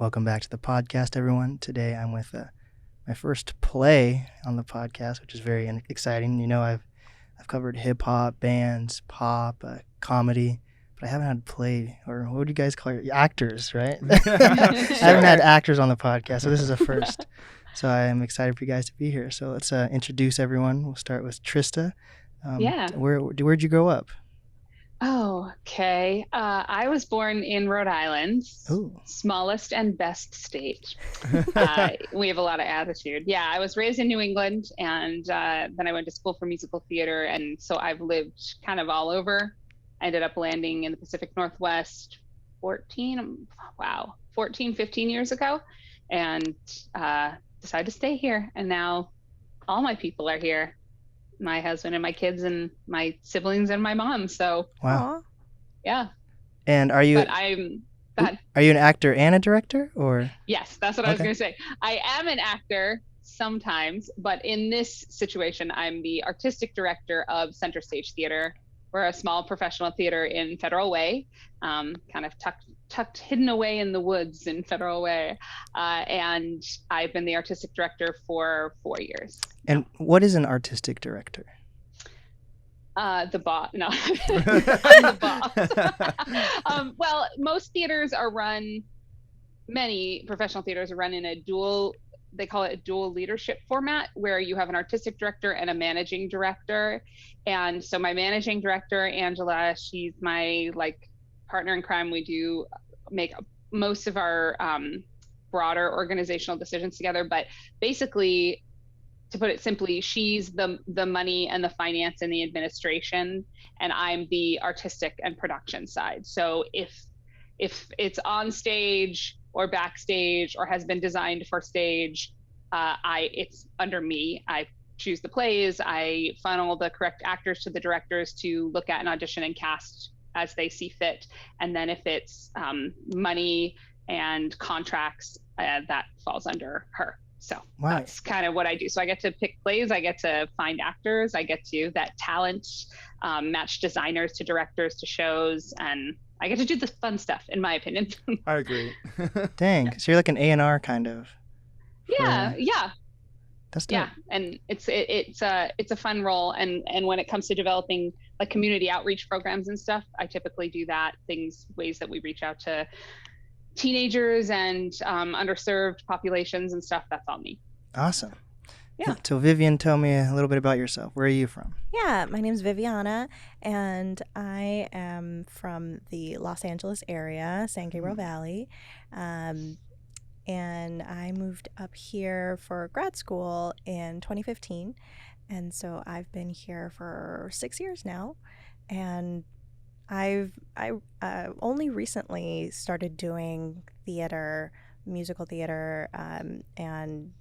Welcome back to the podcast, everyone. Today I'm with my first play on the podcast, which is very exciting. You know, I've covered hip-hop, bands, pop, comedy, but I haven't had play, or what would you guys call it? Actors, right? I haven't had actors on the podcast, so this is a first. So I am excited for you guys to be here. So let's introduce everyone. We'll start with Trista. Where'd you grow up? Oh, okay. I was born in Rhode Island, Ooh. Smallest and best state. We have a lot of attitude. Yeah, I was raised in New England, and then I went to school for musical theater, and so I've lived kind of all over. I ended up landing in the Pacific Northwest 15 years ago, and decided to stay here. And now all my people are here. My husband and my kids and my siblings and my mom. So wow, yeah. And are you? But Are you an actor and a director, or? Yes, that's what I was going to say. I am an actor sometimes, but in this situation, I'm the artistic director of Centerstage Theatre. We're a small professional theater in Federal Way, kind of tucked hidden away in the woods in Federal Way, and I've been the artistic director for 4 years. And what is an artistic director? The boss. No, I'm the boss. Well, most theaters are run. Many professional theaters are run in a dual. They call it a dual leadership format, where you have an artistic director and a managing director. And so my managing director, Angela, she's my partner in crime. We do make most of our broader organizational decisions together. But basically, to put it simply, she's the money and the finance and the administration, and I'm the artistic and production side. So if it's on stage or backstage or has been designed for stage, it's under me. I choose the plays, I funnel the correct actors to the directors to look at and audition and cast as they see fit. And then if it's money and contracts, that falls under her. So That's kind of what I do. So I get to pick plays, I get to find actors, I get to vet talent, match designers to directors to shows, and I get to do the fun stuff, in my opinion. I agree. Dang, so you're like an A&R kind of. Yeah. That's dope. Yeah, and it's a fun role, and when it comes to developing like community outreach programs and stuff, I typically do that. Ways that we reach out to teenagers and underserved populations and stuff. That's all me. Awesome. Yeah. So Vivian, tell me a little bit about yourself. Where are you from? Yeah, my name's Viviana, and I am from the Los Angeles area, San Gabriel Valley. And I moved up here for grad school in 2015. And so I've been here for 6 years now. And I only recently started doing theater, musical theater, and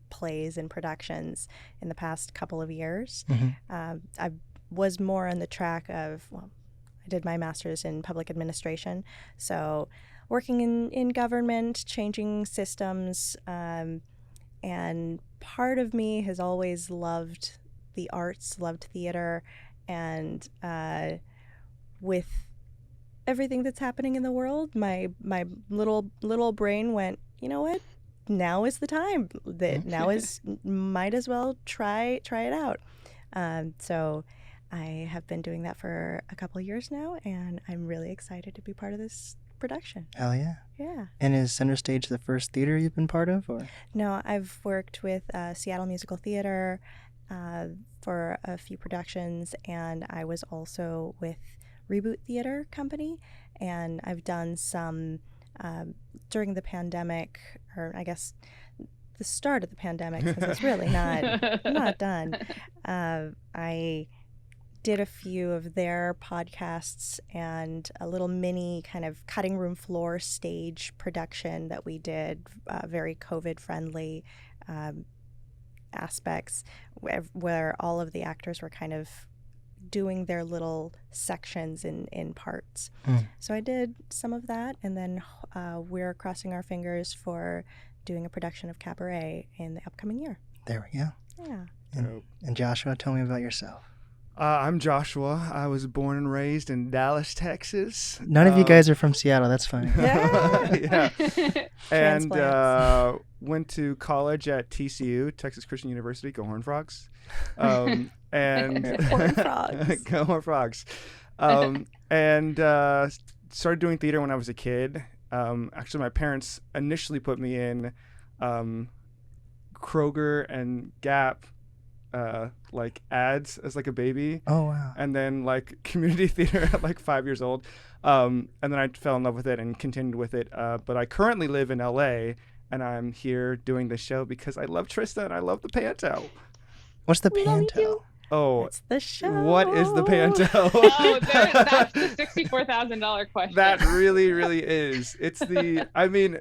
plays and productions in the past couple of years. Mm-hmm. I was more on the track of, I did my master's in public administration. So working in government, changing systems, and part of me has always loved the arts, loved theater, and with everything that's happening in the world, my little brain went, you know what? Now is the time. Might as well try it out. So I have been doing that for a couple of years now, and I'm really excited to be part of this production. Hell yeah. Yeah. And is Centerstage the first theater you've been part of, or? No, I've worked with Seattle Musical Theater for a few productions, and I was also with Reboot Theater Company, and I've done some during the pandemic, or I guess the start of the pandemic, because it's really not done. I did a few of their podcasts and a little mini kind of cutting room floor stage production that we did, very COVID friendly aspects, where all of the actors were kind of doing their little sections in parts. So I did some of that, and then we're crossing our fingers for doing a production of Cabaret in the upcoming year. There we go. Yeah. And Joshua, tell me about yourself. I'm Joshua. I was born and raised in Dallas, Texas. None of you guys are from Seattle. That's fine. Yeah. And Transplants. went to college at TCU, Texas Christian University. Go Horned Frogs. And Horned Frogs. Go Horned Frogs. And started doing theater when I was a kid. Actually, my parents initially put me in Kroger and Gap like ads as like a baby. Oh, wow. And then like community theater at like 5 years old. And then I fell in love with it and continued with it. But I currently live in LA, and I'm here doing this show because I love Trista and I love the Panto. What's the We love you. Panto? Oh, It's the show. what is the Panto? Oh, that's the $64,000 question. That really, really is. It's the, I mean,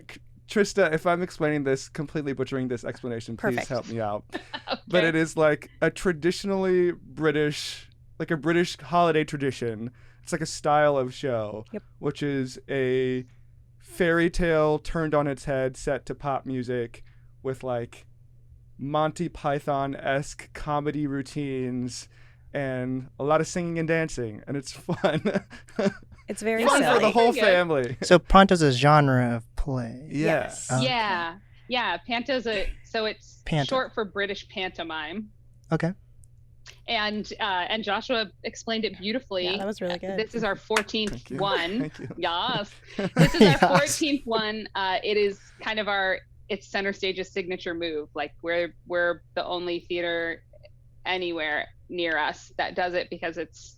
Trista, if I'm explaining this, completely butchering this explanation, please Perfect. help me out. Okay. But it is like a traditionally British, like a British holiday tradition. It's like a style of show, Yep. which is a fairy tale turned on its head, set to pop music with like Monty Python-esque comedy routines and a lot of singing and dancing, and it's fun. It's very Fun for silly. the whole Pretty good. family. So Panto's a genre of play. Yeah. Yes. Okay. Yeah. Panto's so it's Panto. short for British pantomime. Okay. And Joshua explained it beautifully. Yeah, that was really good. This is our 14th Thank you. one. Thank you. Yes. This is our Yes. 14th one. It is kind of it's Centerstage's signature move. Like we're the only theater anywhere near us that does it because it's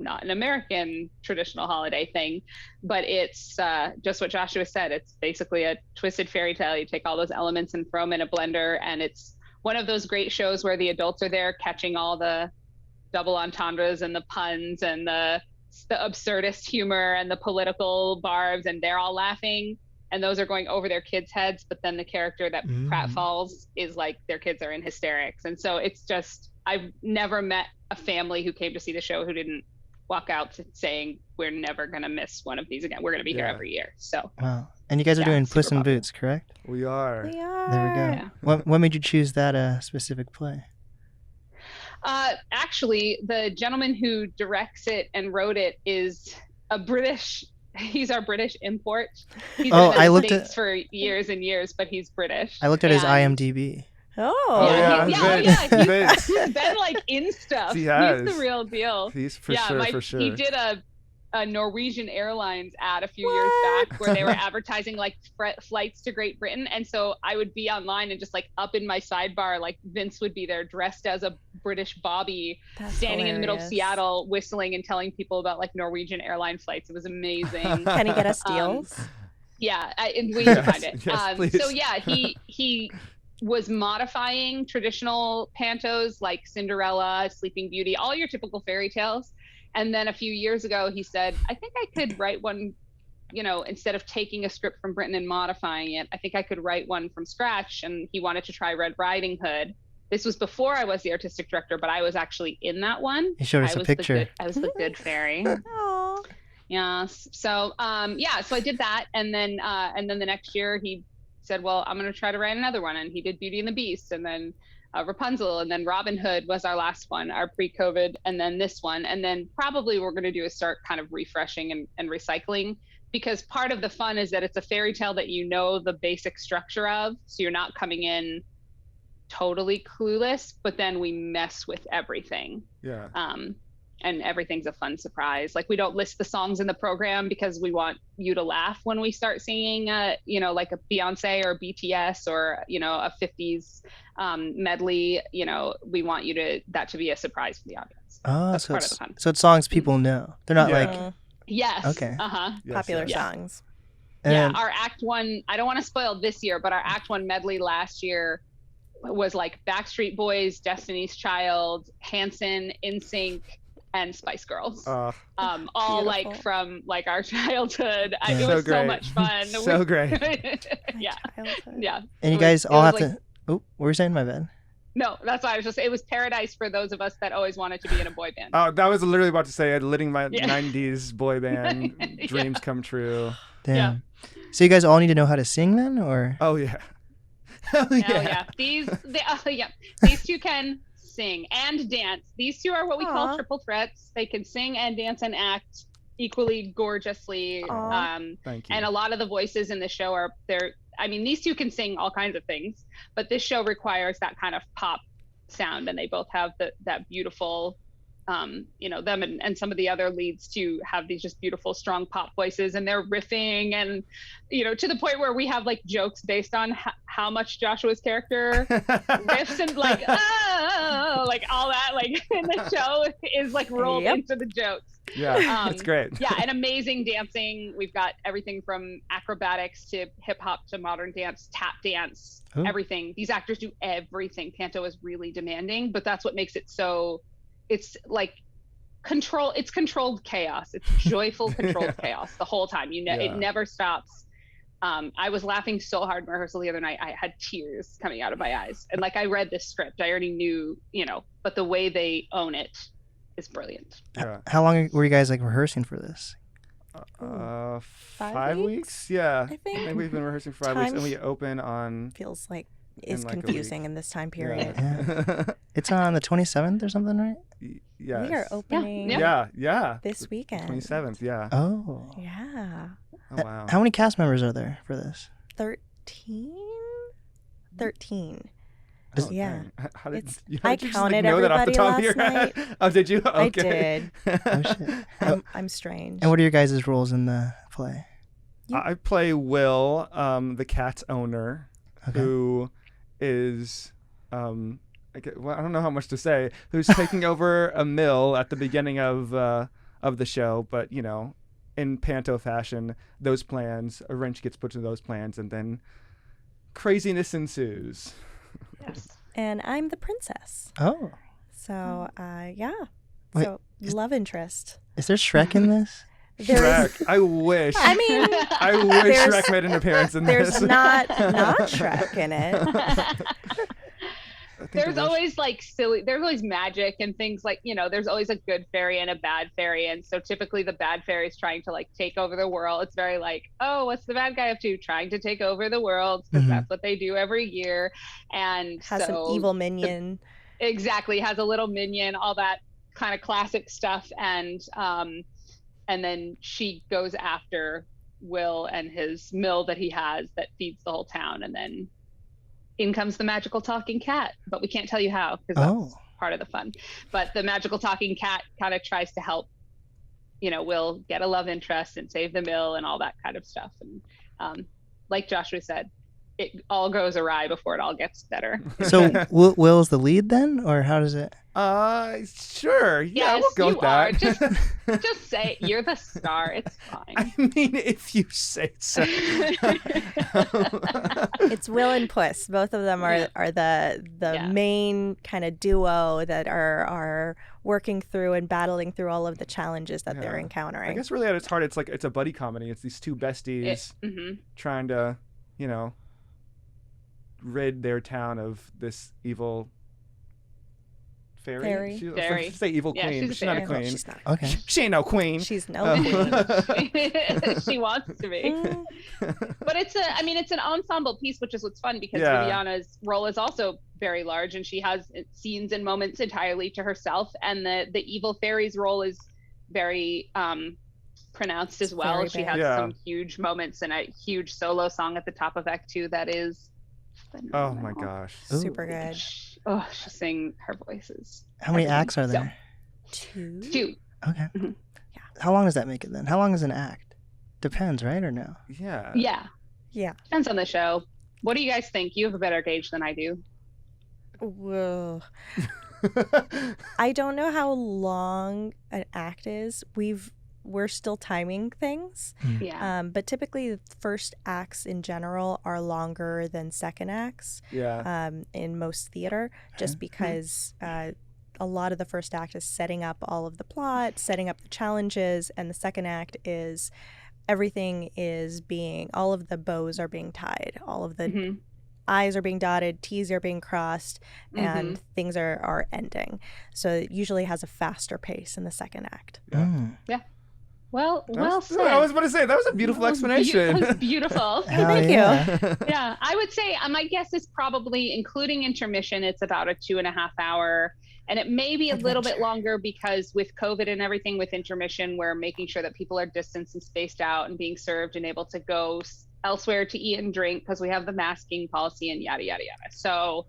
not an American traditional holiday thing, but it's just what Joshua said. It's basically a twisted fairy tale. You take all those elements and throw them in a blender, and it's one of those great shows where the adults are there catching all the double entendres and the puns and the absurdist humor and the political barbs, and they're all laughing, and those are going over their kids' heads. But then the character that pratfalls is like their kids are in hysterics. And so it's just, I've never met a family who came to see the show who didn't walk out saying, we're never going to miss one of these again. We're going to be here Yeah. every year. So Wow. And you guys are Yeah, doing super Puss in popular. Boots, correct? We are. We are. There we go. Yeah. What made you choose that specific play? actually, the gentleman who directs it and wrote it is he's our British import. He's Oh, been I in the looked States at- for years and years, but he's British. I looked at his And- IMDb. Oh. yeah, He's Vince. been like in stuff. He He's has. the real deal. He's for sure. He did a Norwegian Airlines ad a few years back where they were advertising like flights to Great Britain, and so I would be online and just like up in my sidebar, like Vince would be there dressed as a British Bobby, That's standing in the middle of hilarious. Seattle, whistling and telling people about like Norwegian airline flights. It was amazing. Can he get us deals? Yeah, and we can find it. Yes, please. So yeah, he was modifying traditional pantos like Cinderella, Sleeping Beauty, all your typical fairy tales. And then a few years ago, he said, I think I could write one, instead of taking a script from Britain and modifying it, I think I could write one from scratch. And he wanted to try Red Riding Hood. This was before I was the artistic director, but I was actually in that one. He showed us a picture. I was the good fairy. Oh. Yes. So, so I did that. And then the next year he said, well, I'm going to try to write another one. And he did Beauty and the Beast, and then Rapunzel, and then Robin Hood was our last one, our pre-COVID, and then this one. And then probably we're going to do is start kind of refreshing and recycling, because part of the fun is that it's a fairy tale that the basic structure of, so you're not coming in totally clueless, but then we mess with everything. Yeah. And everything's a fun surprise. Like we don't list the songs in the program because we want you to laugh when we start singing, like a Beyonce or BTS or, a 50s medley. We want that to be a surprise for the audience. Oh, That's so part of it's, the fun. so it's songs people know. They're not Yeah. like, Yes. Okay. Uh-huh. Yes, Popular yes. songs. Yeah. and Our Act One, I don't want to spoil this year, but our Act One medley last year was like Backstreet Boys, Destiny's Child, Hanson, NSYNC, and Spice Girls. Uh, All like Beautiful. from like our childhood. Yeah. It So was so great. much fun. So great. Yeah. Childhood. Yeah. and you It guys was all have like- to. Oh, what were you saying? My bad. No, that's why I was just. It was paradise for those of us that always wanted to be in a boy band. oh, that was literally about to say, letting my Yeah. 90s boy band Yeah. dreams come true. Damn. Yeah. So you guys all need to know how to sing then, or? Oh, yeah. Hell Oh yeah, these two can. sing and dance. These two are what we call triple threats. They can sing and dance and act equally gorgeously. Thank you. And a lot of the voices in the show are there. I mean, these two can sing all kinds of things, but this show requires that kind of pop sound, and they both have that beautiful, you know, them and some of the other leads too have these just beautiful, strong pop voices, and they're riffing, and, you know, to the point where we have like jokes based on how much Joshua's character riffs and like, oh, like all that, like in the show is like rolled into the jokes. Yeah, it's great. Yeah, and amazing dancing. We've got everything from acrobatics to hip hop to modern dance, tap dance, everything. These actors do everything. Panto is really demanding, but that's what makes it so, it's like it's controlled chaos. It's joyful, controlled chaos the whole time. It never stops. I was laughing so hard in rehearsal the other night. I had tears coming out of my eyes. And like, I read this script, I already knew, you know, but the way they own it is brilliant. Yeah. How long were you guys like rehearsing for this? 5 weeks? Yeah. I think we've been rehearsing for 5 weeks, and we open on... Feels like is like confusing in this time period. Yeah. It's on the 27th or something, right? Yes. We are opening Yeah. this weekend. 27th, yeah. Oh. Yeah. Oh, wow. How many cast members are there for this? 13? 13. Oh, yeah. dang. How did you I just, counted know that off the top of your everybody head? Oh, did you? Okay. I did. Oh, shit. I'm strange. And what are your guys' roles in the play? I play Will, the cat's owner, who is, I don't know how much to say, who's taking over a mill at the beginning of the show, but, you know, in Panto fashion, a wrench gets put to those plans, and then craziness ensues. Yes. And I'm the princess. Oh. So, yeah. Wait, So, love interest. Is there Shrek in this? Shrek. I wish. I mean, I wish Shrek made an appearance in this. there's not Shrek in it. There's always like there's always magic and things like, you know, there's always a good fairy and a bad fairy. And so typically the bad fairy is trying to like take over the world. It's very like, oh, what's the bad guy up to? Trying to take over the world, because that's what they do every year. And has an evil minion. Exactly. Has a little minion, all that kind of classic stuff. And then she goes after Will and his mill that he has that feeds the whole town. And then in comes the magical talking cat, but we can't tell you how, because that's part of the fun. But the magical talking cat kind of tries to help, you know, Will get a love interest and save the mill and all that kind of stuff. And like Joshua said, it all goes awry before it all gets better. So Will's the lead then, or how does it? Sure. Yeah, Yes, we'll go with that. Just say it. You're the star. It's fine. I mean, if you say so. It's Will and Puss. Both of them are the main kind of duo that are working through and battling through all of the challenges that they're encountering. I guess really at its heart, it's a buddy comedy. It's these two besties trying to, you know, rid their town of this evil fairy. I was like to say evil queen, but she's not a queen. She's not. Okay. She ain't no queen. She's no queen. She wants to be. But it's an ensemble piece, which is what's fun, because Viviana's role is also very large, and she has scenes and moments entirely to herself, and the evil fairy's role is very pronounced as well. She has some huge moments and a huge solo song at the top of Act 2 that is phenomenal. Oh my gosh. Super good. She sing her voices. How many acts are there? Two. Okay. Mm-hmm. Yeah. How long does that make it then? How long is an act? Depends, right, or no? Yeah. Yeah. Depends on the show. What do you guys think? You have a better gauge than I do. Whoa. I don't know how long an act is. We're still timing things. Yeah. But typically the first acts in general are longer than second acts. Yeah. In most theater, just because a lot of the first act is setting up all of the plot, setting up the challenges, and the second act is everything is all of the bows are being tied, all of the I's are being dotted, T's are being crossed, and things are ending. So it usually has a faster pace in the second act. Yeah. Well said. I was about to say, that was a beautiful explanation. That was beautiful. Thank you. Yeah, I would say my guess is probably, including intermission, it's about a 2.5 hour. And it may be a little bit longer because with COVID and everything, with intermission, we're making sure that people are distanced and spaced out and being served and able to go elsewhere to eat and drink because we have the masking policy and yada, yada, yada. So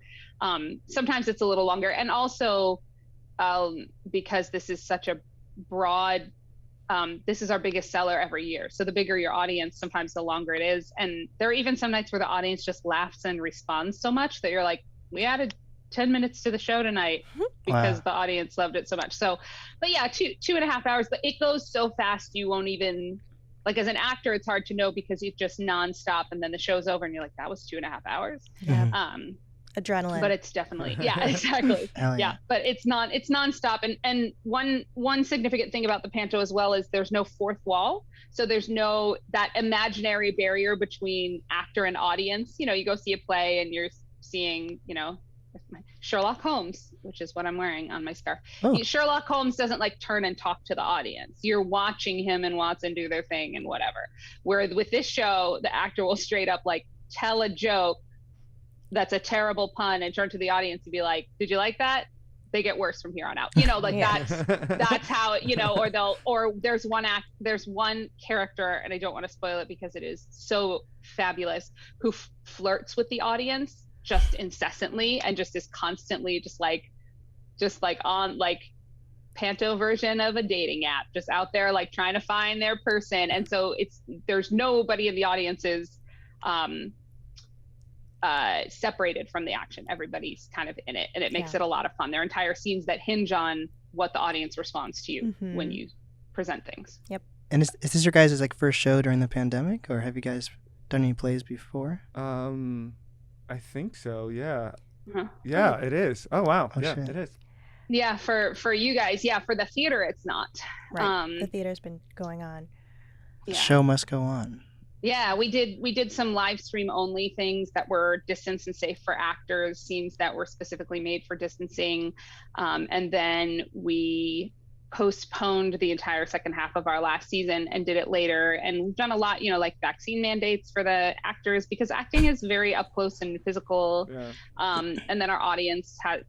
sometimes it's a little longer. And also because this is such a broad, this is our biggest seller every year. So the bigger your audience, sometimes the longer it is. And there are even some nights where the audience just laughs and responds so much that you're like, we added 10 minutes to the show tonight because the audience loved it so much. So, but yeah, 2.5 hours, but it goes so fast. You won't even, like as an actor, it's hard to know because it's just nonstop and then the show's over and you're like, that was 2.5 hours. Yeah. Adrenaline. But it's definitely, yeah, exactly. Yeah, but it's nonstop. And one significant thing about the Panto as well is there's no fourth wall. So there's no, that imaginary barrier between actor and audience. You know, you go see a play and you're seeing, you know, Sherlock Holmes, which is what I'm wearing on my scarf. Sherlock Holmes doesn't like turn and talk to the audience. You're watching him and Watson do their thing and whatever. Where with this show, the actor will straight up like tell a joke that's a terrible pun and turn to the audience and be like, did you like that? They get worse from here on out. You know, like that's how, you know, or there's one character, and I don't want to spoil it because it is so fabulous, who flirts with the audience just incessantly and just is constantly just like on like Panto version of a dating app, just out there like trying to find their person. And so there's nobody in the audiences separated from the action. Everybody's kind of in it, and it makes it a lot of fun. There are entire scenes that hinge on what the audience responds to you when you present things. Yep. And is this your guys' like first show during the pandemic, or have you guys done any plays before? I think so. Yeah. Yeah, it is. Oh wow. Yeah, shit. It is. Yeah, for you guys. Yeah, for the theater, it's not. Right. The theater's been going on. The show must go on. Yeah, we did some live stream only things that were distance and safe for actors, scenes that were specifically made for distancing. And then we postponed the entire second half of our last season and did it later. And we've done a lot, you know, like vaccine mandates for the actors, because acting is very up close and physical. Yeah. And then our audience has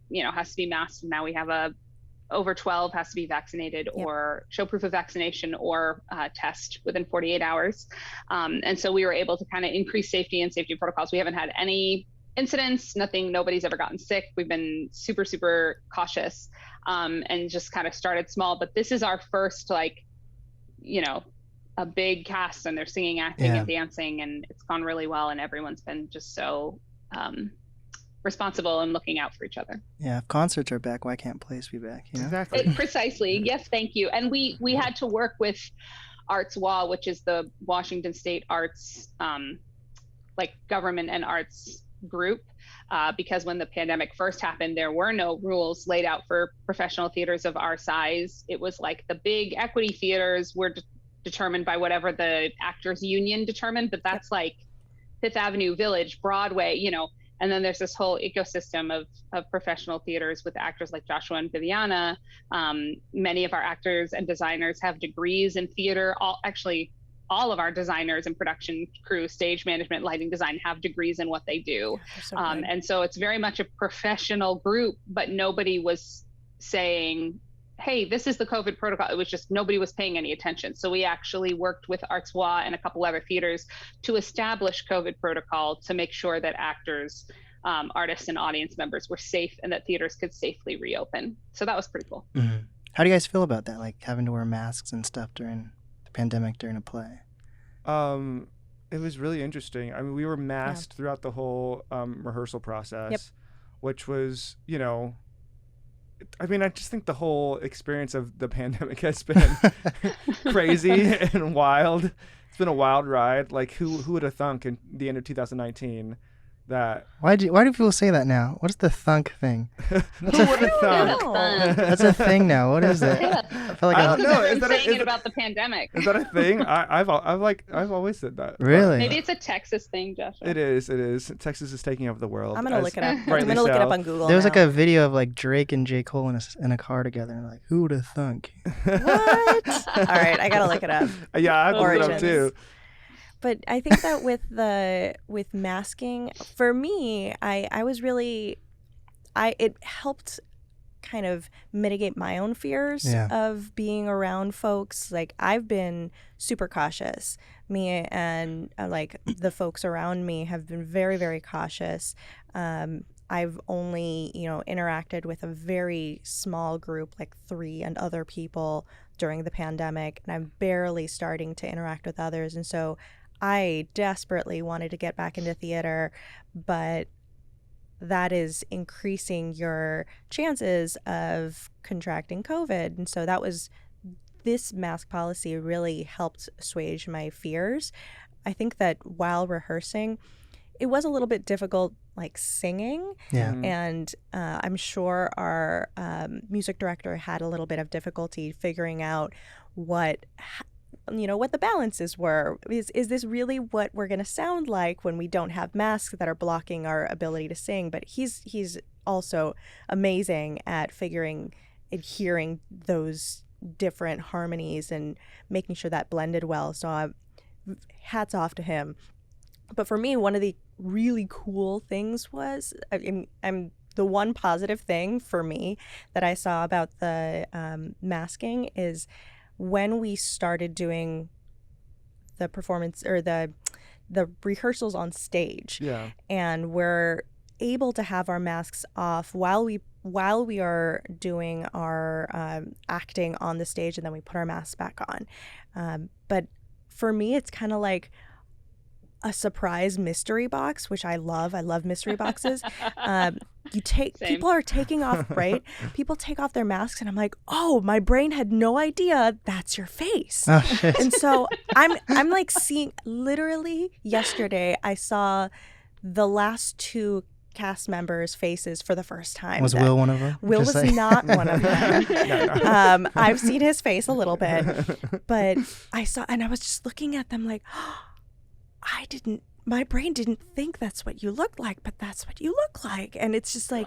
to be masked. Now we have over 12 has to be vaccinated or show proof of vaccination or test within 48 hours. And so we were able to kind of increase safety and safety protocols. We haven't had any incidents, nobody's ever gotten sick. We've been super, super cautious and just kind of started small. But this is our first, like, you know, a big cast, and they're singing, acting, and dancing, and it's gone really well. And everyone's been just so responsible and looking out for each other. Yeah, if concerts are back, why can't plays be back? You know? Exactly. Precisely. Yes, thank you. And we had to work with Arts WA, which is the Washington State Arts, like government and arts group, because when the pandemic first happened, there were no rules laid out for professional theaters of our size. It was like the big equity theaters were determined by whatever the actors union determined, but that's like Fifth Avenue, Village, Broadway, you know. And then there's this whole ecosystem of professional theaters with actors like Joshua and Viviana. Many of our actors and designers have degrees in theater. All of our designers and production crew, stage management, lighting design, have degrees in what they do. And so it's very much a professional group, but nobody was saying, hey, this is the COVID protocol. It was just nobody was paying any attention. So we actually worked with Arts WA and a couple other theaters to establish COVID protocol to make sure that actors, artists, and audience members were safe and that theaters could safely reopen. So that was pretty cool. Mm-hmm. How do you guys feel about that? Like having to wear masks and stuff during the pandemic during a play? It was really interesting. I mean, we were masked throughout the whole rehearsal process, which was, you know, I mean, I just think the whole experience of the pandemic has been crazy and wild. It's been a wild ride. Like, who would have thunk in the end of 2019 that... Why do people say that now? What's the thunk thing? Who would have thunk? That's a thing now. What is it? I feel like I don't know. Is that about the pandemic? Is that a thing? I've always said that. Really? Maybe it's a Texas thing, Joshua. It is. Texas is taking over the world. I'm gonna look it up. I'm gonna look it up on Google. There was like a video of like Drake and J. Cole in a car together, and like, who would have thunk? What? All right, I gotta look it up. Yeah, I have to look it up too. But I think that with masking, for me, I was really, it helped kind of mitigate my own fears Yeah. of being around folks. Like, I've been super cautious. Me and like the folks around me have been very, very cautious. I've only, interacted with a very small group, like 3 and other people during the pandemic, and I'm barely starting to interact with others. And so I desperately wanted to get back into theater, but that is increasing your chances of contracting COVID. And so this mask policy really helped assuage my fears. I think that while rehearsing, it was a little bit difficult, like singing. Yeah. And I'm sure our music director had a little bit of difficulty figuring out what the balances were. Is this really what we're going to sound like when we don't have masks that are blocking our ability to sing? But he's also amazing at figuring and hearing those different harmonies and making sure that blended well. So hats off to him. But for me, one of the really cool things was, I'm the one positive thing for me that I saw about the masking is when we started doing the performance or the rehearsals on stage. Yeah. And we're able to have our masks off while we are doing our acting on the stage, and then we put our masks back on. But for me, it's kind of like a surprise mystery box, which I love. I love mystery boxes. People are taking off, right? People take off their masks, and I'm like, oh, my brain had no idea that's your face. Oh, shit. And so I'm like seeing, literally yesterday, I saw the last 2 cast members' faces for the first time. Was Will one of them? Will was not one of them. No. I've seen his face a little bit, but I saw, and I was just looking at them like, my brain didn't think that's what you looked like, but that's what you look like. And it's just like,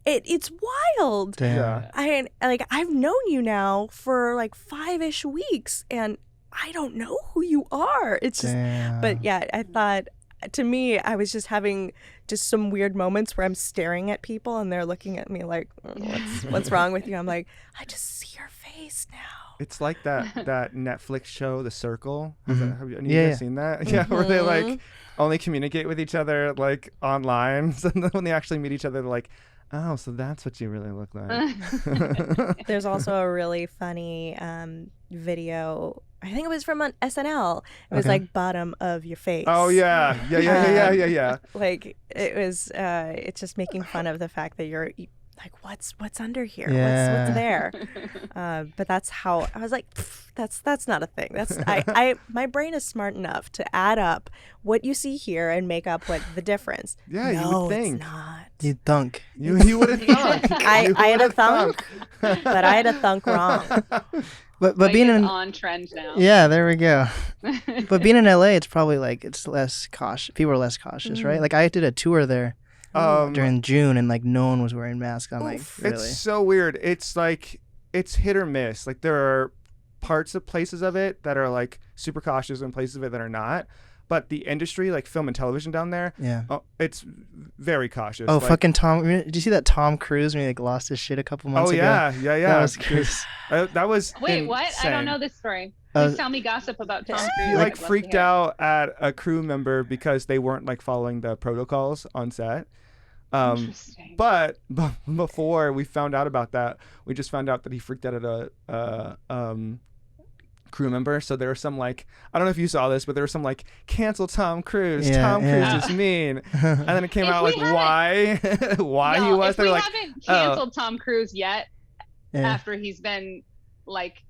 it's wild. Damn. Yeah. I've known you now for like 5-ish weeks, and I don't know who you are. It's just, Damn. but yeah, I thought, to me, I was just having just some weird moments where I'm staring at people and they're looking at me like, what's wrong with you? I'm like, I just see your face now. It's like that Netflix show, The Circle. Mhm. Have you guys seen that? Yeah, where they like only communicate with each other like online. So then when they actually meet each other, they're like, oh, so that's what you really look like. There's also a really funny video. I think it was from SNL. It was like bottom of your face. Oh yeah. Yeah. Like it was. It's just making fun of the fact that you're like, what's under here? Yeah. What's there? But that's how I was like, that's not a thing. That's my brain is smart enough to add up what you see here and make up what the difference. Yeah, no, you would think. It's not. You'd thunk. You would have thunk. I had a thunk, but I had a thunk wrong. But Mike being is in on trend now. Yeah, there we go. But being in LA, it's probably like it's less cautious. People are less cautious, right? Like I did a tour there during June, and like no one was wearing masks. I'm like, really? It's so weird. It's like it's hit or miss. Like there are parts of places of it that are like super cautious and places of it that are not. But the industry, like film and television down there, it's very cautious. Oh, like, fucking Tom! Did you see that Tom Cruise when he like lost his shit a couple months ago? Yeah. That was crazy. That was Wait, what? I insane. don't know this story. Please tell me gossip about Tom Cruise. He I'd like love to freaked hear. out at a crew member because they weren't like following the protocols on set. Interesting. But before we found out about that, we just found out that he freaked out at a crew member. So there were some like, I don't know if you saw this, but there was some like, cancel Tom Cruise. Yeah, Tom yeah. Cruise is mean. And then it came If out we like haven't- why he No, was. if They're we like, haven't canceled Tom Cruise yet, Yeah. after he's been like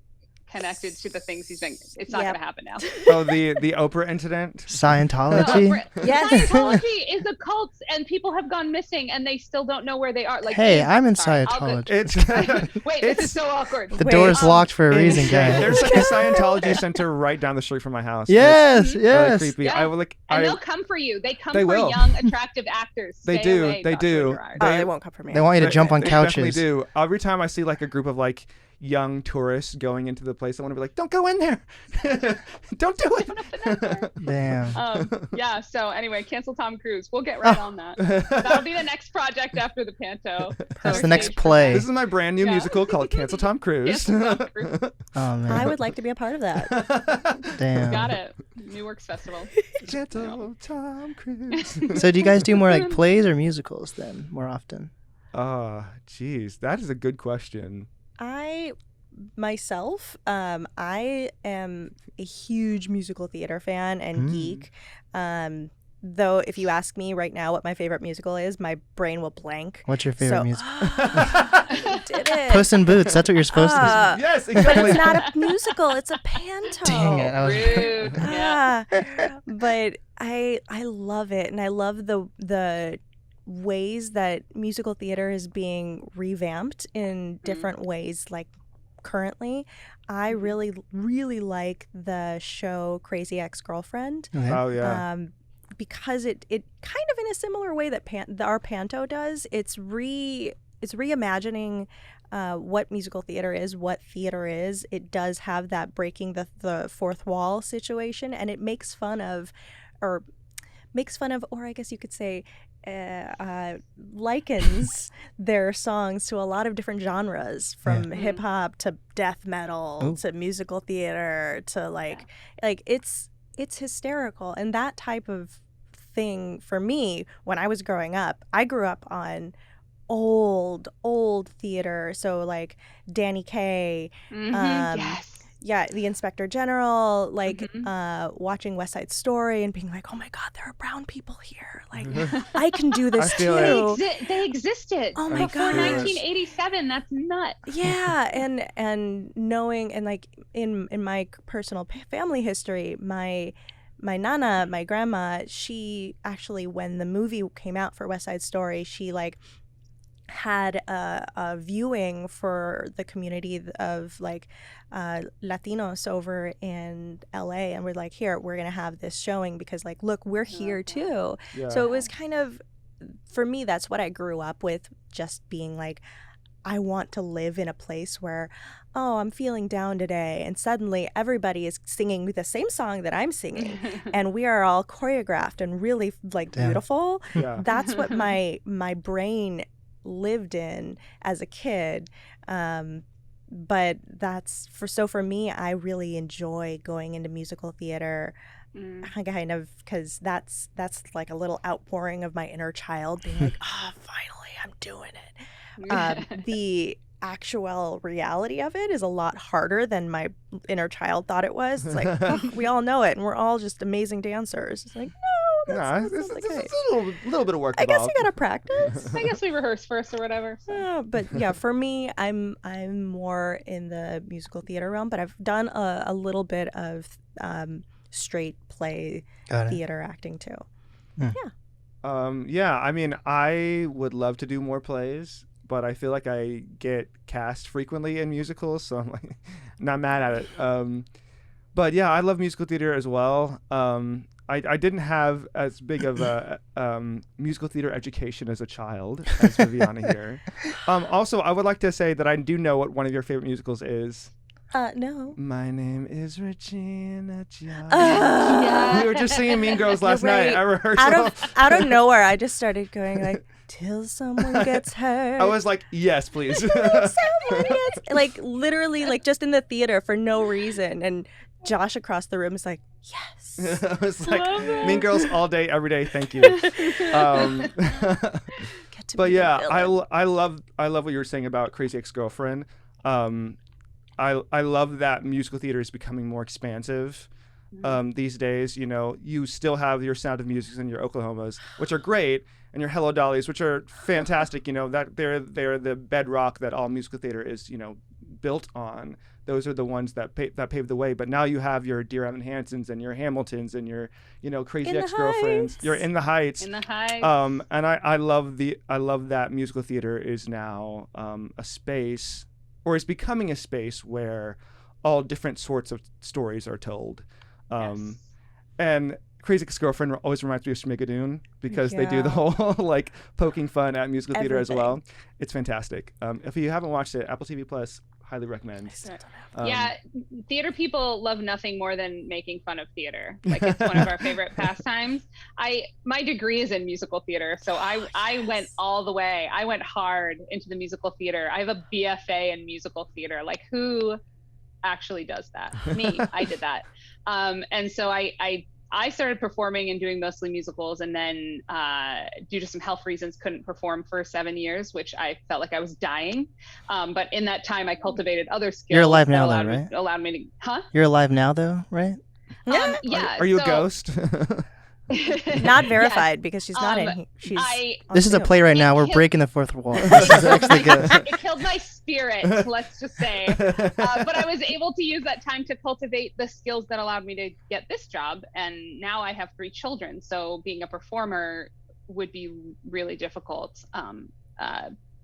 connected to the things he's been, it's not Yep. gonna happen now. oh, the Oprah incident. Scientology. Yes. Scientology is a cult, and people have gone missing, and they still don't know where they are. Like, Hey, I'm in sorry, I'll go- Scientology. It's Wait, this is so awkward. The Wait, door's locked for a reason, insane. guys. There's like a Scientology center right down the street from my house. Yes, It's really yes. creepy. Yeah. I would like. And they'll come for you. They come They for will. young, attractive actors. They Stay do. away, They Joshua do. Jèrard. Oh, they won't come for me. They want you to jump on They couches. definitely do. Every time I see like a group of like young tourists going into the place. I want to be like, don't go in there. Don't do it. Damn. Yeah. So anyway, cancel Tom Cruise. We'll get right on that. That'll be the next project after the Panto. That's the next play. This is my brand new musical called Cancel Tom Cruise. Cancel Tom Cruise. Oh man. I would like to be a part of that. Damn. Got it. New Works Festival. Cancel Tom Cruise. So do you guys do more like plays or musicals then more often? Geez, that is a good question. I myself, I am a huge musical theater fan and geek. Though if you ask me right now what my favorite musical is, my brain will blank. What's your favorite musical? You did it. Puss in Boots. That's what you're supposed to do. Yes, But exactly. it's not a musical, it's a panto. Dang it. I was... Rude. Yeah. But I love it, and I love the ways that musical theater is being revamped in different ways. Like currently, I really like the show Crazy Ex-Girlfriend. Okay. Oh yeah. Because it kind of in a similar way that our Panto does, it's reimagining what musical theater is, what theater is. It does have that breaking the fourth wall situation, and it makes fun of, or I guess you could say, likens their songs to a lot of different genres, from hip hop to death metal to musical theater to like it's hysterical. And that type of thing for me, when I was growing up, I grew up on old theater, so like Danny Kaye, Yes. yeah, the Inspector General, like watching West Side Story and being like, oh my God, there are brown people here. Like, I can do this I feel too. They existed. Oh my Before gosh. 1987. That's nuts. Yeah, and knowing, and like in my personal family history, my nana, my grandma, she actually, when the movie came out for West Side Story, she like had a viewing for the community of like Latinos over in LA, and we're like, here, we're gonna have this showing because like, look, we're here too. Yeah. So it was kind of, for me, that's what I grew up with, just being like, I want to live in a place where, oh, I'm feeling down today, and suddenly everybody is singing the same song that I'm singing, and we are all choreographed and really like beautiful. Yeah. That's what my brain lived in as a kid. But for me, I really enjoy going into musical theater, kind of, because that's like a little outpouring of my inner child being like, oh, finally I'm doing it. The actual reality of it is a lot harder than my inner child thought it was. It's like, oh, we all know it and we're all just amazing dancers. It's like, no, that's not the case. It's a little bit of work I guess involved. you gotta practice. I guess we rehearse first or whatever. So. But yeah, for me, I'm more in the musical theater realm, but I've done a little bit of straight play theater acting too. Yeah, I mean, I would love to do more plays, but I feel like I get cast frequently in musicals, so I'm like not mad at it. But yeah, I love musical theater as well. I didn't have as big of a musical theater education as a child as Viviana here. Also, I would like to say that I do know what one of your favorite musicals is. No. My name is Regina George. Yeah. We were just singing Mean Girls last You're night right. at rehearsal. Out of nowhere, I just started going like, till someone gets hurt. I was like, yes, please. Someone gets, like literally, like just in the theater for no reason, and Josh across the room is like, yes. I was like, Mean Girls all day, every day. Thank you. But yeah, I love what you were saying about Crazy Ex-Girlfriend. I love that musical theater is becoming more expansive these days. You know, you still have your Sound of Music and your Oklahomas, which are great, and your Hello Dollies, which are fantastic. You know, that they're the bedrock that all musical theater is, you know, built on. Those are the ones that paved the way. But now you have your Dear Evan Hansons and your Hamiltons and your, you know, Crazy Ex-Girlfriends. You're in the Heights. In the Heights. And I love that musical theater is now a space, or is becoming a space where all different sorts of stories are told. And Crazy Ex-Girlfriend always reminds me of Schmigadoon because they do the whole poking fun at musical theater as well. It's fantastic. If you haven't watched it, Apple TV Plus, highly recommend. Yeah, theater people love nothing more than making fun of theater. Like, it's one of our favorite pastimes. My degree is in musical theater, so I went all the way. I went hard into the musical theater. I have a BFA in musical theater. Like, who actually does that? Me. I did that. And so I started performing and doing mostly musicals, and then due to some health reasons couldn't perform for 7 years, which I felt like I was dying. But in that time I cultivated other skills. You're alive now though, right? Allowed me to, huh? You're alive now though, right? Yeah. Are you a ghost? Not verified because she's not in. She's this is a play right now. We're breaking the fourth wall. This is actually good. It killed my spirit, let's just say. But I was able to use that time to cultivate the skills that allowed me to get this job. And now I have 3 children. So being a performer would be really difficult.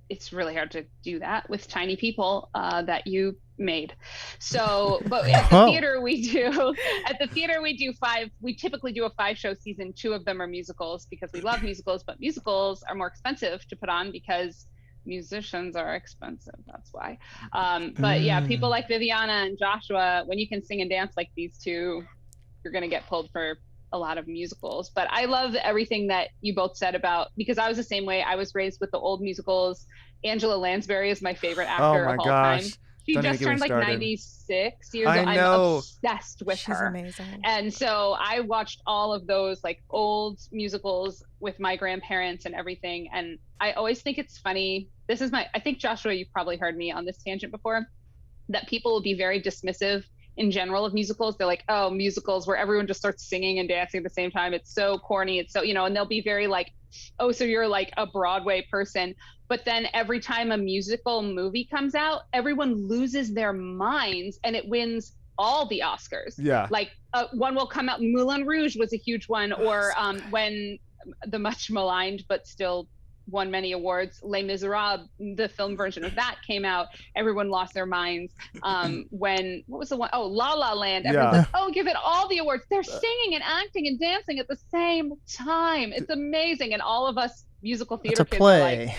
It's really hard to do that with tiny people that you made. So, but at the theater we do 5. We typically do a 5-show season. 2 of them are musicals because we love musicals, but musicals are more expensive to put on because musicians are expensive. That's why. But yeah, people like Viviana and Joshua, when you can sing and dance like these 2, you're going to get pulled for a lot of musicals. But I love everything that you both said about, because I was the same way. I was raised with the old musicals. Angela Lansbury is my favorite actor of all time. She just turned like 96 years old. I'm obsessed with her. She's amazing. And so I watched all of those like old musicals with my grandparents and everything. And I always think it's funny. I think Joshua, you've probably heard me on this tangent before, that people will be very dismissive in general of musicals. They're like, oh, musicals where everyone just starts singing and dancing at the same time. It's so corny. It's so, and they'll be very like, oh, so you're like a Broadway person. But then every time a musical movie comes out, everyone loses their minds and it wins all the Oscars. Yeah. Like one will come out, Moulin Rouge was a huge one, or when the much maligned but still won many awards, Les Miserables, the film version of that came out, everyone lost their minds. What was the one? Oh, La La Land. Everyone's like, oh, give it all the awards. They're singing and acting and dancing at the same time. It's amazing. And all of us musical theater kids are like,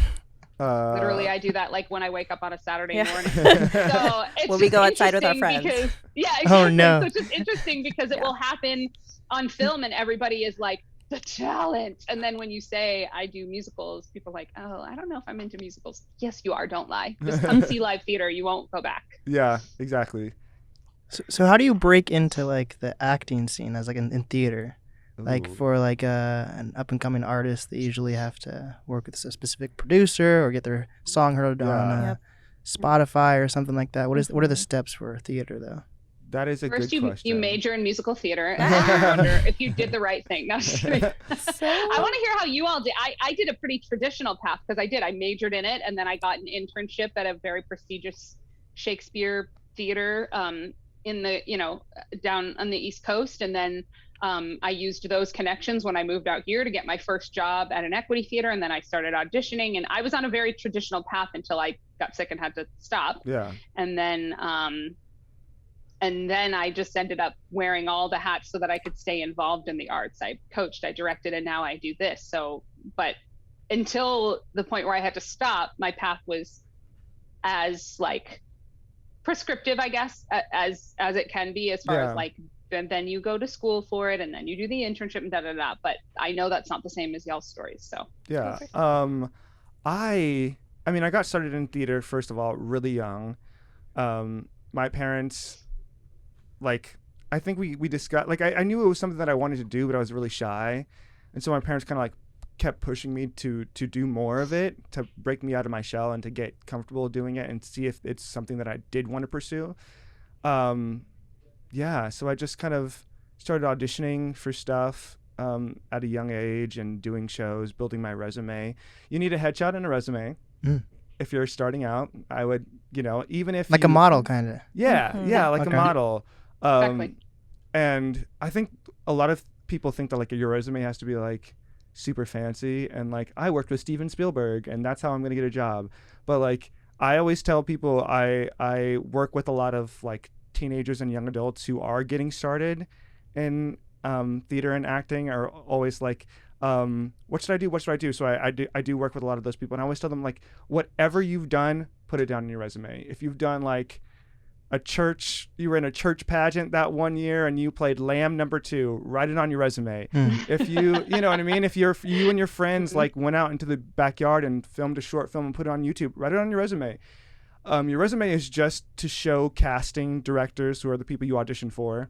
literally, I do that like when I wake up on a Saturday morning. So it's we go outside with our friends. Because, exactly. Oh no! So it's just interesting because it will happen on film, and everybody is like, the talent. And then when you say I do musicals, people are like, oh, I don't know if I'm into musicals. Yes, you are. Don't lie. Just come see live theater. You won't go back. Yeah, exactly. So how do you break into like the acting scene as like in theater? Like for like an up and coming artist, they usually have to work with a specific producer or get their song heard on Spotify or something like that. What are the steps for theater though? That is a good question. First, you major in musical theater, and then you wonder if you did the right thing. No, just kidding. I want to hear how you all did. I did a pretty traditional path because I majored in it, and then I got an internship at a very prestigious Shakespeare theater in the down on the East Coast, and then I used those connections when I moved out here to get my first job at an equity theater, and then I started auditioning, and I was on a very traditional path until I got sick and had to stop. Yeah, and then I just ended up wearing all the hats so that I could stay involved in the arts. I coached, I directed, and now I do this. So, but until the point where I had to stop, my path was as like prescriptive, I guess, as it can be, as far as like, then you go to school for it, and then you do the internship and da-da-da. But I know that's not the same as y'all's stories, so. Yeah. I got started in theater, first of all, really young. My parents... Like, I think we discussed, like, I knew it was something that I wanted to do, but I was really shy. And so my parents kind of like kept pushing me to do more of it, to break me out of my shell and to get comfortable doing it and see if it's something that I did want to pursue. So I just kind of started auditioning for stuff at a young age and doing shows, building my resume. You need a headshot and a resume. If you're starting out. I would, even if like a model kind of. Yeah, like a model. Exactly. And I think a lot of people think that like your resume has to be like super fancy and like I worked with Steven Spielberg and that's how I'm going to get a job. But like I always tell people I work with a lot of like teenagers and young adults who are getting started in theater and acting, are always like, what should I do? So I do work with a lot of those people, and I always tell them like, whatever you've done, put it down in your resume. If you've done like you were in a church pageant that one year and you played lamb number 2, write it on your resume. If you know what I mean? If you and your friends like went out into the backyard and filmed a short film and put it on YouTube, write it on your resume. Your resume is just to show casting directors, who are the people you audition for,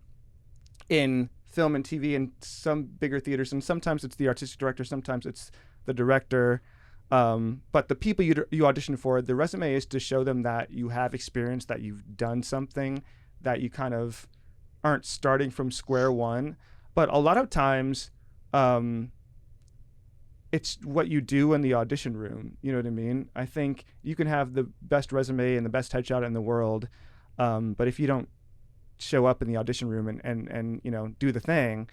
in film and TV and some bigger theaters. And sometimes it's the artistic director, sometimes it's the director. But the people you audition for, the resume is to show them that you have experience, that you've done something, that you kind of aren't starting from square one. But a lot of times, it's what you do in the audition room. You know what I mean? I think you can have the best resume and the best headshot in the world, but if you don't show up in the audition room and you know, do the thing,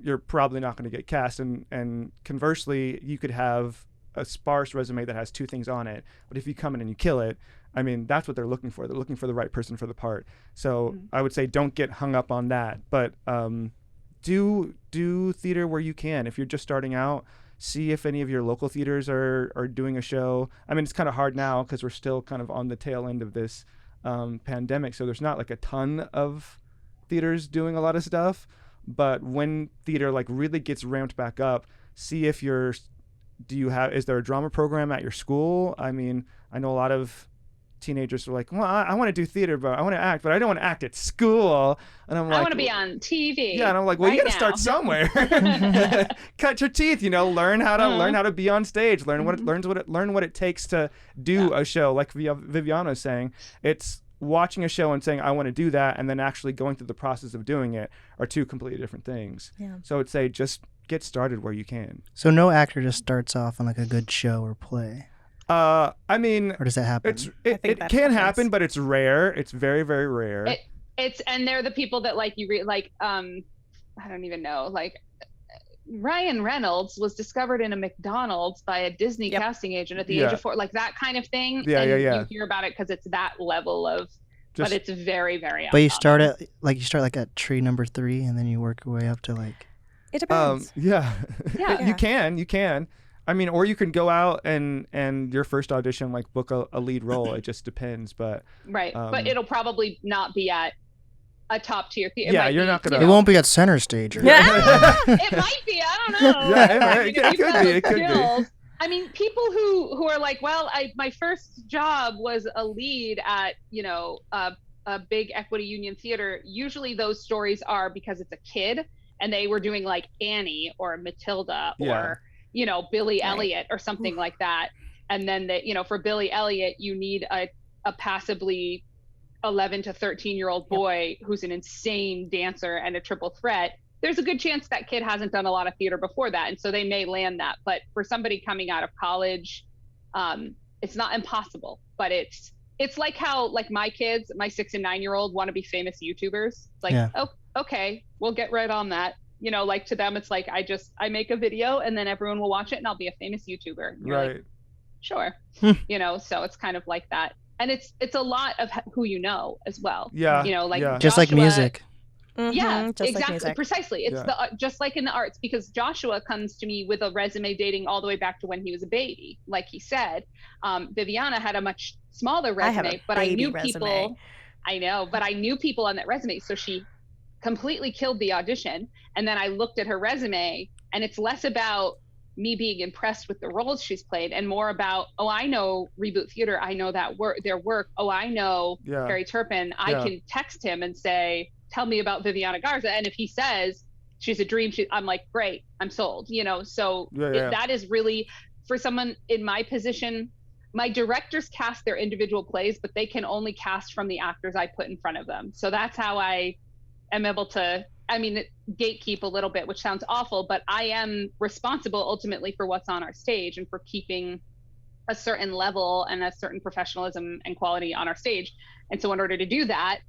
you're probably not going to get cast. And conversely, you could have a sparse resume that has 2 things on it, but if you come in and you kill it, I mean, that's what they're looking for. They're looking for the right person for the part. So I would say don't get hung up on that, but do theater where you can. If you're just starting out, see if any of your local theaters are doing a show. I mean, it's kind of hard now because we're still kind of on the tail end of this pandemic, so there's not like a ton of theaters doing a lot of stuff. But when theater like really gets ramped back up, see if is there a drama program at your school? I mean, I know a lot of teenagers are like, well, I want to do theater, but I want to act, but I don't want to act at school. And I'm like, I want to be on TV. Yeah, and I'm like, well, you got to start somewhere. Cut your teeth, you know, learn how to be on stage, learn what it takes to do a show. Like Viviana is saying, it's watching a show and saying, I want to do that, and then actually going through the process of doing it are 2 completely different things. Yeah. So I would say just get started where you can. So no actor just starts off on like a good show or play. I mean, or does that happen? It can happen, but it's rare. It's very, very rare. And they're the people that like you read, like I don't even know, like Ryan Reynolds was discovered in a McDonald's by a Disney casting agent at the age of 4, like that kind of thing. Yeah. You hear about it because it's that level of, but it's very, very. But you start at tree number 3, and then you work your way up to like. It depends. You can. I mean, or you can go out and your first audition, like book a lead role. It just depends, but but it'll probably not be at a top tier theater. Yeah, you're not gonna. It won't be at Centerstage. It might be. I don't know. Yeah, it could be. I mean, people who are like, well, my first job was a lead at a big equity union theater. Usually, those stories are because it's a kid and they were doing like Annie or Matilda or. Billy Elliot or something like that. And then for Billy Elliot, you need a passably 11 to 13-year-old boy who's an insane dancer and a triple threat. There's a good chance that kid hasn't done a lot of theater before that. And so they may land that. But for somebody coming out of college, it's not impossible, but it's like how like my kids, my 6 and 9-year-old want to be famous YouTubers. It's like, oh, okay, we'll get right on that. Like to them, it's like, I make a video and then everyone will watch it and I'll be a famous YouTuber. Right. Like, sure. So it's kind of like that. And it's a lot of who you know as well. Yeah. Just like music. Yeah, just exactly. Like music. Precisely. It's just like in the arts, because Joshua comes to me with a resume dating all the way back to when he was a baby. Like he said, Viviana had a much smaller resume, but I knew people. I know, but I knew people on that resume. So she completely killed the audition. And then I looked at her resume, and it's less about me being impressed with the roles she's played and more about, oh, I know Reboot Theater. I know their work. Oh, I know Harry Turpin. I can text him and say, tell me about Viviana Garza. And if he says she's a dream, I'm like, great, I'm sold, So that is really, for someone in my position, my directors cast their individual plays, but they can only cast from the actors I put in front of them. So that's how I am able to, gatekeep a little bit, which sounds awful, but I am responsible ultimately for what's on our stage and for keeping a certain level and a certain professionalism and quality on our stage. And so in order to do that,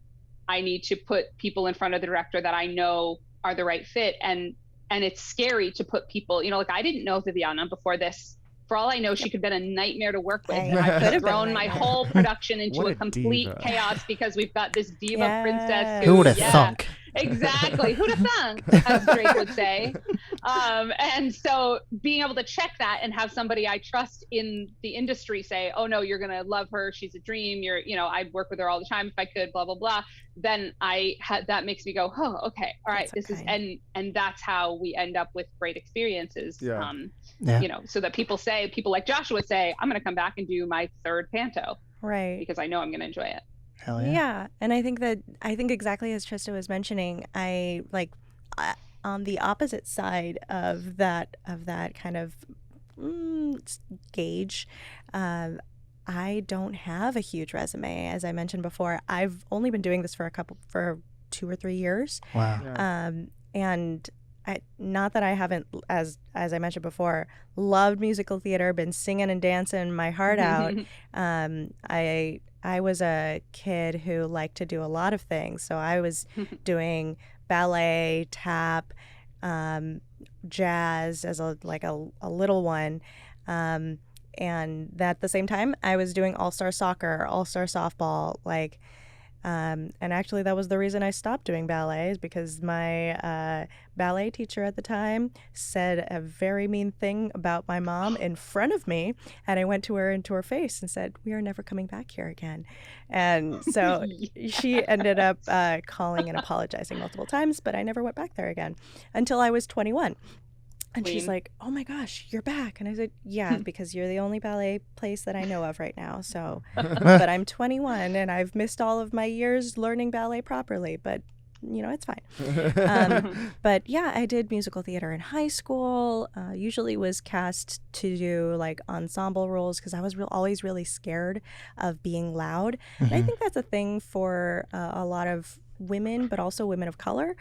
I need to put people in front of the director that I know are the right fit. And it's scary to put people, like I didn't know Viviana before this. For all I know, she could have been a nightmare to work with. And I could have thrown my whole production into a complete chaos because we've got this diva princess. Who would have thunk? Exactly. Who'd have thunk, as Drake would say. And so being able to check that and have somebody I trust in the industry say, oh no, you're going to love her. She's a dream. I'd work with her all the time if I could, blah, blah, blah. Then that makes me go, oh, okay. All right. And that's how we end up with great experiences. So that people like Joshua say, I'm going to come back and do my third panto. Right. Because I know I'm going to enjoy it. Hell yeah. Yeah. And I think exactly as Trista was mentioning, on the opposite side of that kind of gauge, I don't have a huge resume. As I mentioned before, I've only been doing this for 2 or 3 years. Wow. Yeah. And not that I haven't, as I mentioned before, loved musical theater, been singing and dancing my heart out. I was a kid who liked to do a lot of things. So I was doing ballet, tap, jazz as a little one. And at the same time, I was doing all-star soccer, all-star softball, and actually that was the reason I stopped doing ballet, is because my ballet teacher at the time said a very mean thing about my mom in front of me, and I went to her into her face and said, "We are never coming back here again." And so she ended up calling and apologizing multiple times, but I never went back there again until I was 21. And she's like, "Oh my gosh, you're back." And I said, "Yeah, because you're the only ballet place that I know of right now. So, but I'm 21 and I've missed all of my years learning ballet properly, but it's fine." But yeah, I did musical theater in high school, usually was cast to do ensemble roles because I was always really scared of being loud. And I think that's a thing for a lot of women, but also women of color,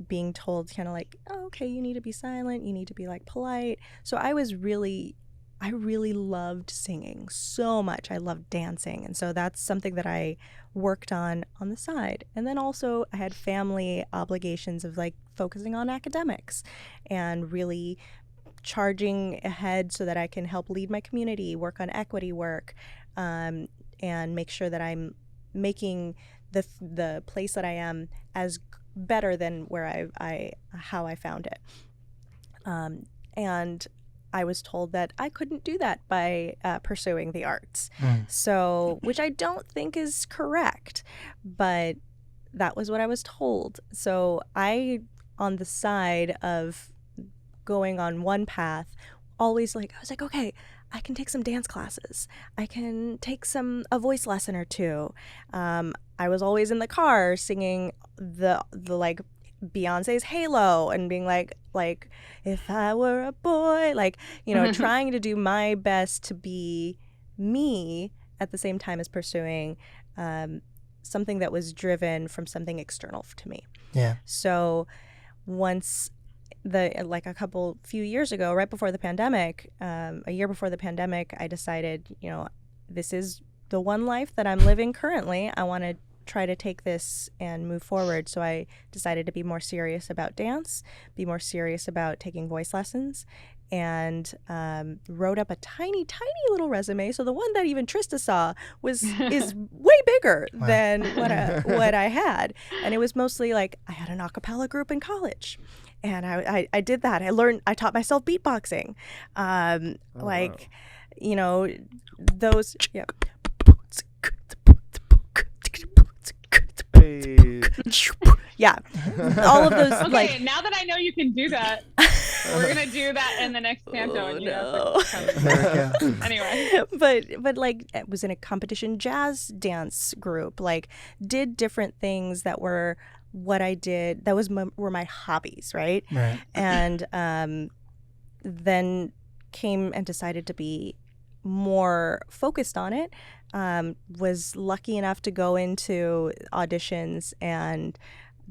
being told kind of oh, okay, you need to be silent, you need to be polite. So I really loved singing so much. I loved dancing. And so that's something that I worked on the side. And then also I had family obligations of focusing on academics and really charging ahead so that I can help lead my community, work on equity work, and make sure that I'm making the place that I am as better than where how I found it. And I was told that I couldn't do that by pursuing the arts. So, which I don't think is correct, but that was what I was told. So I, on the side of going on one path, always I was okay, I can take some dance classes. I can take a voice lesson or two. I was always in the car singing the Beyonce's Halo and being like, if I were a boy, trying to do my best to be me at the same time as pursuing something that was driven from something external to me. Yeah. So once a few years ago, right before the pandemic, a year before the pandemic, I decided, this is the one life that I'm living currently. I want to try to take this and move forward. So I decided to be more serious about dance, be more serious about taking voice lessons, and wrote up a tiny, tiny little resume. So the one that even Trista saw is way bigger than what I had. And it was mostly I had an a cappella group in college. And I did that. I taught myself beatboxing. Those, yeah. Yeah, all of those. Okay, now that I know you can do that, we're gonna do that in the next panto. Oh, and no. Anyway, but it was in a competition jazz dance group. Did different things that were what I did. That were my hobbies, right? Right. And then came and decided to be more focused on it. Was lucky enough to go into auditions and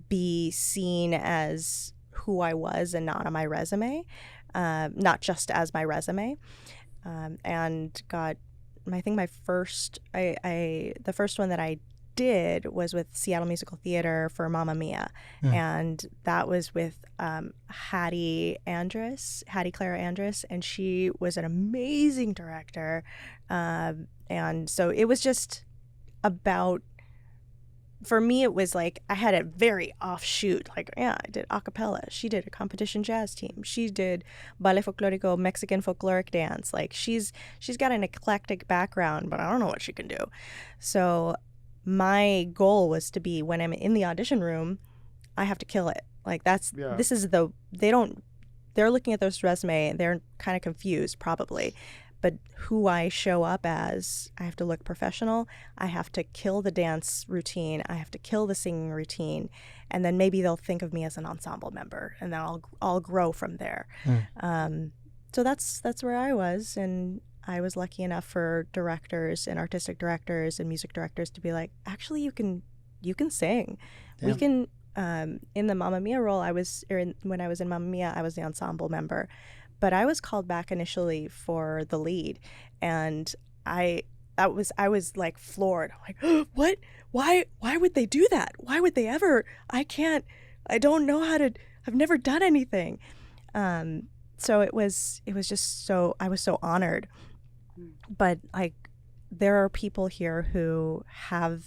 be seen as who I was and not on my resume, not just as my resume, and got, I think the first one that I did was with Seattle Musical Theater for Mamma Mia, and that was with Hattie Clara Andrus, and she was an amazing director, and so it was just about for me, it was like I had a very offshoot. Like, yeah, I did a cappella. She did a competition jazz team. She did ballet folklorico, Mexican folkloric dance. Like, she's got an eclectic background, but I don't know what she can do. So my goal was to be, when I'm in the audition room, I have to kill it. Like, they're looking at this resume and they're kind of confused probably. But who I show up as, I have to look professional. I have to kill the dance routine. I have to kill the singing routine. And then maybe they'll think of me as an ensemble member, and then I'll grow from there. So that's where I was. And I was lucky enough for directors and artistic directors and music directors to be like, actually, you can sing. Yeah. We can, in the Mamma Mia role, when I was in Mamma Mia, I was the ensemble member. But I was called back initially for the lead, and I was like floored. I'm like, what? Why would they do that? Why would they ever? I don't know how to. I've never done anything. So it was just so, I was so honored. But like, there are people here who have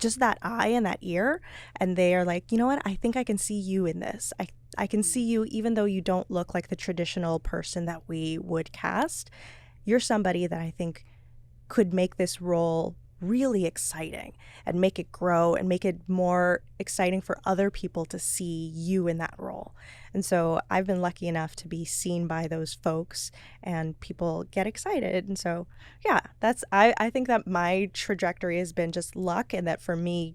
just that eye and that ear, and they are like, you know what? I think I can see you in this. I can see you, even though you don't look like the traditional person that we would cast. You're somebody that I think could make this role really exciting and make it grow and make it more exciting for other people to see you in that role. And so I've been lucky enough to be seen by those folks, and people get excited. And so, yeah, I think that my trajectory has been just luck, and that for me,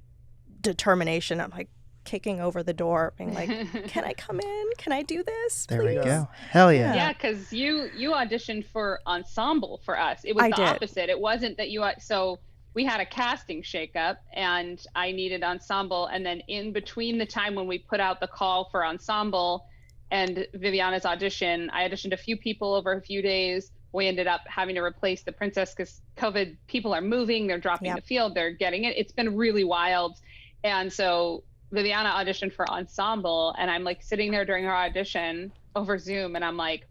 determination. I'm like kicking over the door, being like, can I come in? Can I do this? There please? we go. Hell yeah. Yeah, because you auditioned for ensemble for us. It was the opposite. It wasn't that so we had a casting shakeup, and I needed ensemble. And then in between the time when we put out the call for ensemble and Viviana's audition, I auditioned a few people over a few days. We ended up having to replace the princess because COVID, people are moving, they're dropping the field, they're getting it. It's been really wild. And so Viviana auditioned for ensemble, and I'm like sitting there during her audition over Zoom, and I'm like,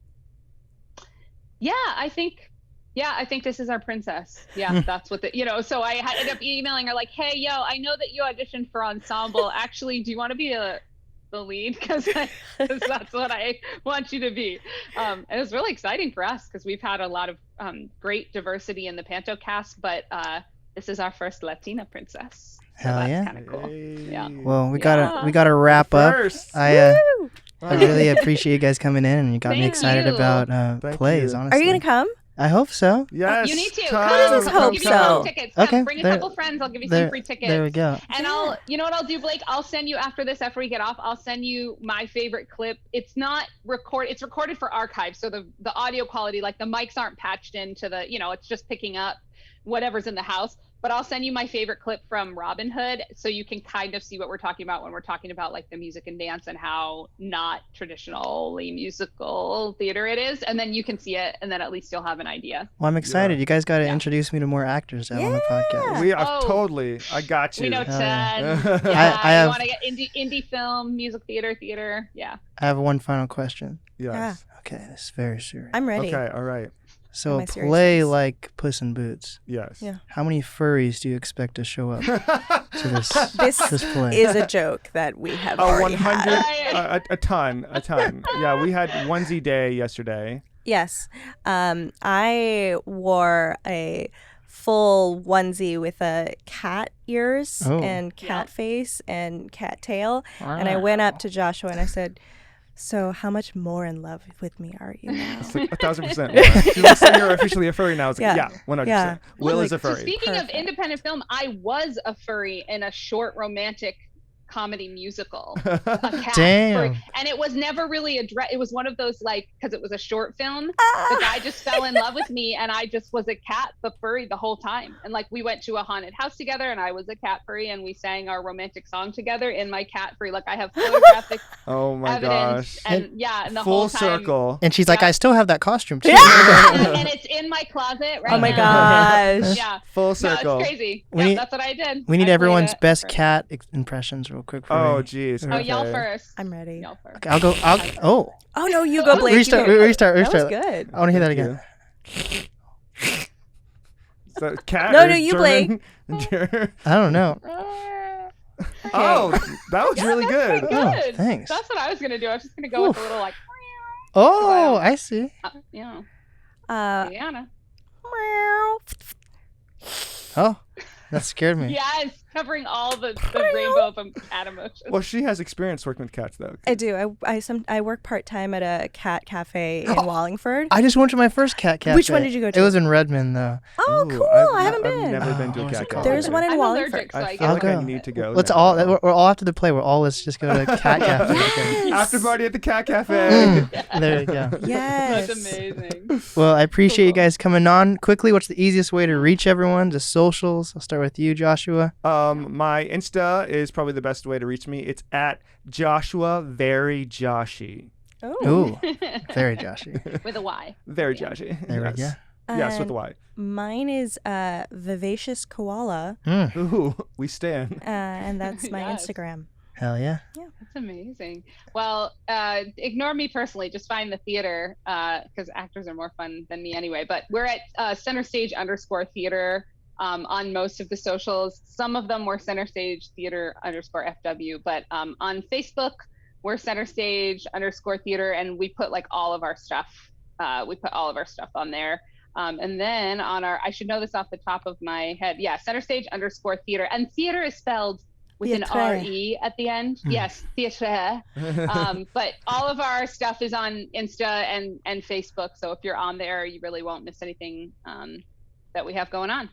I think this is our princess. Yeah, that's what so I ended up emailing her like, hey, I know that you auditioned for ensemble. Actually, do you want to be the lead? Because that's what I want you to be. It was really exciting for us because we've had a lot of great diversity in the Panto cast, but this is our first Latina princess. So Hell yeah. That's kind of cool. Yeah. Well, we gotta wrap up. I really appreciate you guys coming in, and you got me excited about plays, honestly. Are you going to come? I hope so. Yes. You need to. How does this hope so? Tickets. Okay. Bring a couple friends. I'll give you some free tickets. There we go. And you know what I'll do, Blake? I'll send you after we get off, I'll send you my favorite clip. It's not recorded. It's recorded for archive. So the audio quality, like the mics aren't patched into the, it's just picking up whatever's in the house. But I'll send you my favorite clip from Robin Hood, so you can kind of see what we're talking about when we're talking about like the music and dance and how not traditionally musical theater it is. And then you can see it, and then at least you'll have an idea. Well, I'm excited. Yeah. You guys got to introduce me to more actors on the podcast. We are totally. I got you. We know Ted. I you want to get indie film, music theater. Yeah. I have one final question. Yes. Yeah. Okay, this is very serious. I'm ready. Okay, all right. So a play like Puss in Boots. Yes. Yeah. How many furries do you expect to show up to this play? Is a joke that we have already 100, had. a ton. Yeah, we had onesie day yesterday. Yes. I wore a full onesie with a cat ears and cat face and cat tail. Wow. And I went up to Joshua and I said, so how much more in love with me are you now? It's like 1,000% more. She was saying you're officially a furry now. It's like, yeah 100%. Yeah. Will is a furry. So speaking of independent film, I was a furry in a short romantic comedy musical. A cat Damn. Furry. And it was never really it was one of those, like, because it was a short film, the guy just fell in love with me, and I just was a cat, the furry, the whole time. And like, we went to a haunted house together, and I was a cat furry, and we sang our romantic song together in my cat furry. Like, I have photographic evidence. And and the full whole time, circle. And she's like, I still have that costume too. and it's in my closet right Oh my now. gosh. Yeah. Full circle. No, it's crazy. That's what I did. We need everyone's best cat impressions real quick. Oh, geez. Okay. Oh, y'all first. I'm ready. Y'all first. Okay, I'll go. Oh, no, you go, Blake. Restart. That was good. I want to hear that again. So, cat no, you, Blake. I don't know. Oh, that was really That's good. pretty Oh, good. thanks. That's what I was gonna do. I was just gonna go with a little like, Oh, I see. you know, Uh, Viviana. Oh, that scared me. Yes, covering all the rainbow of cat emotions. Well, she has experience working with cats, though. I do. I work part-time at a cat cafe in Wallingford. I just went to my first cat cafe. Which one did you go to? It was in Redmond, though. Oh, Ooh, cool. I haven't I've been. never been to Oh, a what's cat it cafe. called? There's one in I'm Wallingford. allergic, so I I feel get like I go. need to go. Let's now. all after the play. We're all let's just go to cat cafe. Yes. After party at the cat cafe. There you go. Yes. That's amazing. Well, I appreciate you Cool. guys coming on. Quickly, what's the easiest way to reach everyone? The socials. I'll start with you, Joshua. My Insta is probably the best way to reach me. It's at Joshua Very Joshy. Ooh, very Joshy. With a Y. Very Yeah. Joshy. There we Yes. go. Yes, with a Y. Mine is Vivacious Koala, Ooh, we stand. and that's my Yes. Instagram. Hell yeah. That's amazing. Well, ignore me personally. Just find the theater because actors are more fun than me anyway. But we're at Centerstage_Theatre on most of the socials. Some of them were Centerstage Theatre_FW. But on Facebook, we're Centerstage_Theatre, and we put like all of our stuff. We put all of our stuff on there. And then on our, I should know this off the top of my head. Yeah, Centerstage_Theatre, and theater is spelled with an Theatre. R-E at the end. Yes, theatre. But all of our stuff is on Insta and Facebook. So if you're on there, you really won't miss anything that we have going on.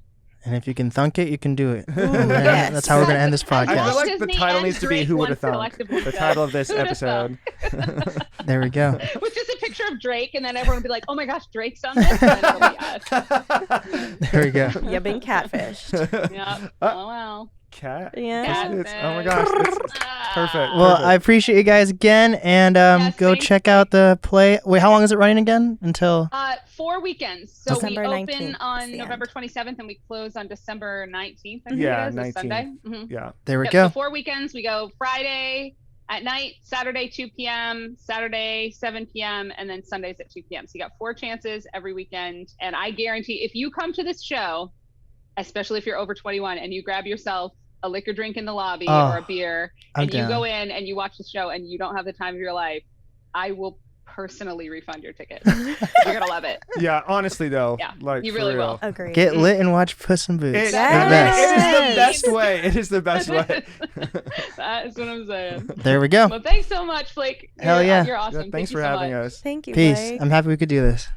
And if you can thunk it, you can do it. Ooh, And yes. that's how we're going to end this I feel podcast. like the Disney title and needs to be Drake Who Would once Have Thunk? collectively The said, title of this "Who would've episode. There we go. With just a picture of Drake, and then everyone would be like, "Oh my gosh, Drake's on this." And then it'll be us. There we go. You've been catfished. Yep. Oh well. Cat? Yeah. Oh my gosh. It's perfect. Well, Perfect. I appreciate you guys again, and Yes, go thanks. check out the play. Wait, how long is it running again? Until 4 weekends. So December we 19th open is on the November 27th, and we close on December 19th. I think Yeah, it is, 19th. a Sunday. Mhm. Yeah. there we Yep, go. so 4 weekends. We go Friday at night, Saturday 2 p.m., Saturday 7 p.m., and then Sundays at 2 p.m. So you got 4 chances every weekend. And I guarantee if you come to this show, especially if you're over 21, and you grab yourself a liquor drink in the lobby Oh, or a beer, I'm and you down. go in and you watch the show and you don't have the time of your life, I will personally refund your ticket. You're gonna love it. Yeah, honestly though. Yeah, Like you for really real. will. Agreed. Get lit and watch Puss in Boots. It, The Yes. best. it is the best way. It is the best way. That's what I'm saying. There we go. Well, thanks so much, Blake. Hell You're- yeah. You're awesome. Yeah, thanks Thank you for so having much. us. Thank you, Peace. Blake. I'm happy we could do this.